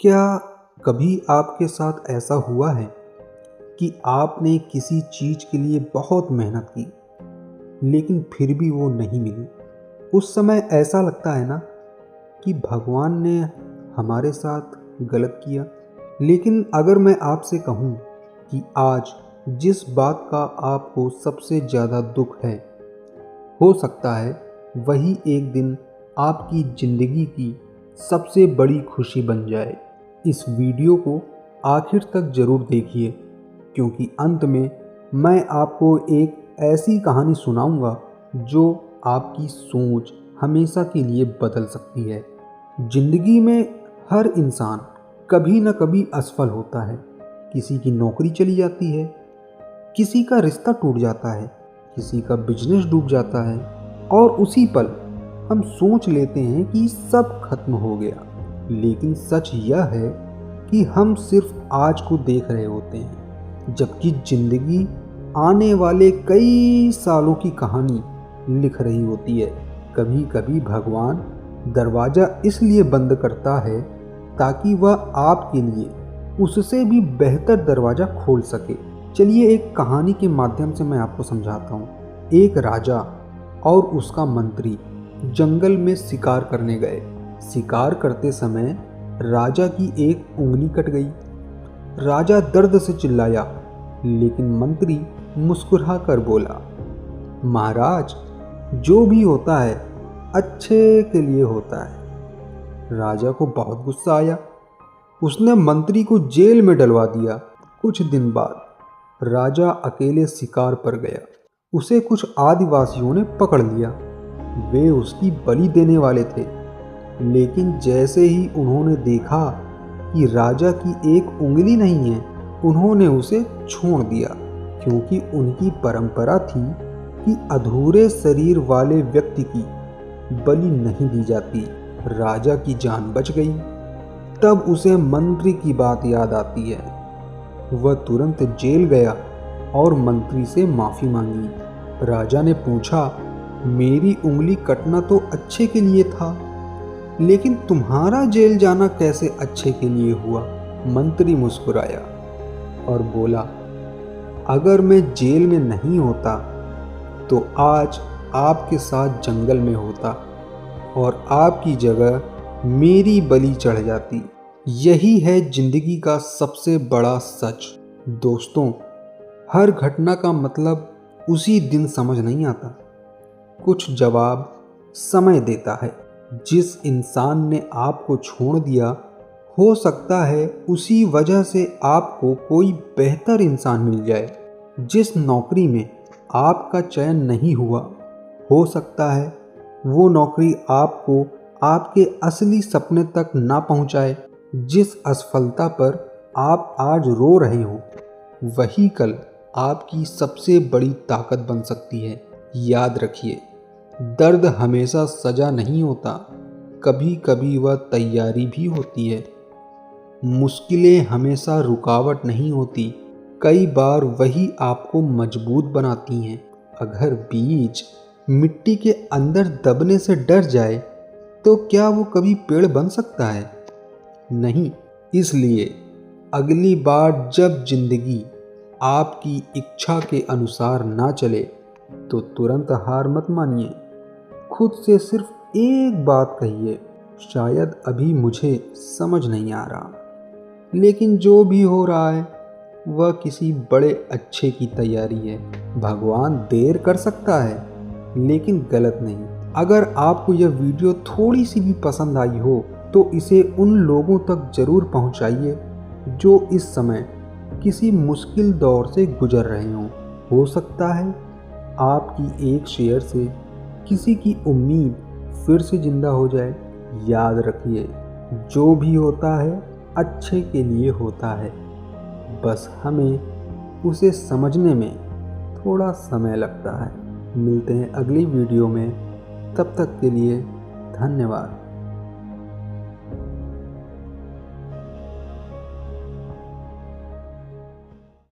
क्या कभी आपके साथ ऐसा हुआ है कि आपने किसी चीज़ के लिए बहुत मेहनत की लेकिन फिर भी वो नहीं मिली? उस समय ऐसा लगता है ना कि भगवान ने हमारे साथ गलत किया। लेकिन अगर मैं आपसे कहूँ कि आज जिस बात का आपको सबसे ज़्यादा दुख है, हो सकता है वही एक दिन आपकी ज़िंदगी की सबसे बड़ी खुशी बन जाए। इस वीडियो को आखिर तक ज़रूर देखिए, क्योंकि अंत में मैं आपको एक ऐसी कहानी सुनाऊंगा जो आपकी सोच हमेशा के लिए बदल सकती है। ज़िंदगी में हर इंसान कभी न कभी असफल होता है। किसी की नौकरी चली जाती है, किसी का रिश्ता टूट जाता है, किसी का बिजनेस डूब जाता है और उसी पल हम सोच लेते हैं कि सब खत्म हो गया। लेकिन सच यह है कि हम सिर्फ आज को देख रहे होते हैं, जबकि ज़िंदगी आने वाले कई सालों की कहानी लिख रही होती है। कभी कभी भगवान दरवाज़ा इसलिए बंद करता है ताकि वह आपके लिए उससे भी बेहतर दरवाज़ा खोल सके। चलिए एक कहानी के माध्यम से मैं आपको समझाता हूँ। एक राजा और उसका मंत्री जंगल में शिकार करने गए। शिकार करते समय राजा की एक उंगली कट गई। राजा दर्द से चिल्लाया, लेकिन मंत्री मुस्कुरा कर बोला, महाराज, जो भी होता है अच्छे के लिए होता है। राजा को बहुत गुस्सा आया। उसने मंत्री को जेल में डलवा दिया। कुछ दिन बाद राजा अकेले शिकार पर गया। उसे कुछ आदिवासियों ने पकड़ लिया। वे उसकी बलि देने वाले थे, लेकिन जैसे ही उन्होंने देखा कि राजा की एक उंगली नहीं है, उन्होंने उसे छोड़ दिया, क्योंकि उनकी परंपरा थी कि अधूरे शरीर वाले व्यक्ति की बलि नहीं दी जाती। राजा की जान बच गई। तब उसे मंत्री की बात याद आती है। वह तुरंत जेल गया और मंत्री से माफ़ी मांगी। राजा ने पूछा, मेरी उंगली कटना तो अच्छे के लिए था, लेकिन तुम्हारा जेल जाना कैसे अच्छे के लिए हुआ? मंत्री मुस्कुराया और बोला, अगर मैं जेल में नहीं होता तो आज आपके साथ जंगल में होता और आपकी जगह मेरी बलि चढ़ जाती। यही है जिंदगी का सबसे बड़ा सच। दोस्तों, हर घटना का मतलब उसी दिन समझ नहीं आता। कुछ जवाब समय देता है। जिस इंसान ने आपको छोड़ दिया, हो सकता है उसी वजह से आपको कोई बेहतर इंसान मिल जाए। जिस नौकरी में आपका चयन नहीं हुआ, हो सकता है वो नौकरी आपको आपके असली सपने तक ना पहुंचाए। जिस असफलता पर आप आज रो रहे हो, वही कल आपकी सबसे बड़ी ताकत बन सकती है। याद रखिए, दर्द हमेशा सजा नहीं होता, कभी कभी वह तैयारी भी होती है। मुश्किलें हमेशा रुकावट नहीं होती, कई बार वही आपको मजबूत बनाती हैं। अगर बीज मिट्टी के अंदर दबने से डर जाए तो क्या वो कभी पेड़ बन सकता है? नहीं। इसलिए अगली बार जब जिंदगी आपकी इच्छा के अनुसार ना चले तो तुरंत हार मत मानिए। खुद से सिर्फ एक बात कहिए, शायद अभी मुझे समझ नहीं आ रहा, लेकिन जो भी हो रहा है वह किसी बड़े अच्छे की तैयारी है। भगवान देर कर सकता है, लेकिन गलत नहीं। अगर आपको यह वीडियो थोड़ी सी भी पसंद आई हो तो इसे उन लोगों तक ज़रूर पहुंचाइए जो इस समय किसी मुश्किल दौर से गुजर रहे हों। हो सकता है आपकी एक शेयर से किसी की उम्मीद फिर से जिंदा हो जाए। याद रखिए, जो भी होता है अच्छे के लिए होता है, बस हमें उसे समझने में थोड़ा समय लगता है। मिलते हैं अगली वीडियो में, तब तक के लिए धन्यवाद।